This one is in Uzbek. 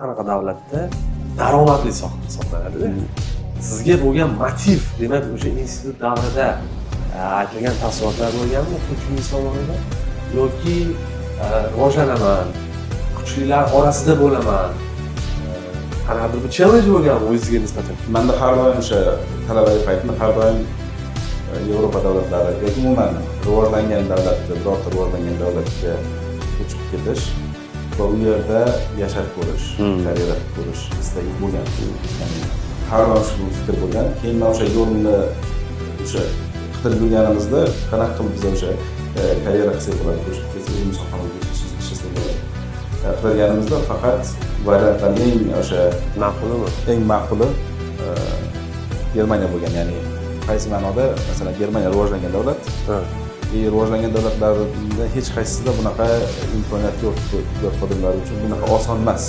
qanaqa davlatda daromadli soha hisoblanadi. Sizga bo'lgan motiv, demak o'sha institut davrida aytilgan taassurotlar bo'lganmi Turkiya sohasida yoki rivojlanaman, kuchlilar orasida bo'laman, qanaqadir bir challenge bo'lganmi o'zingizga nisbatan? Menda har doim o'sha talabalik paytimda har doim Yevropa davlatlari yoki umuman rivojlangan davlatga, birorta rivojlangan davlatga ko'chib ketish va u yerda yashab ko'rish, karyera ko'rish istagi bo'lgan. Ya'ni har doim shu fikr bo'lgan. Keyin men o'sha yo'lni o'sha qidirib yurganimizda qanaqa qilib biz o'sha karyera qilsak bo'ladi, ko'chib ketsak, o'zimiz sohamizda ishlasak bo'ladi. Qidirganimizda faqat variantlarning eng ma'quli Germaniya bo'lgan. Ya'ni qaysi ma'noda, masalan, Germaniya rivojlangan davlat. Rivojlangan davlatlarda hech qaysisida bunaqa imkoniyat yo'q, xodimlar uchun bunaqa oson emas.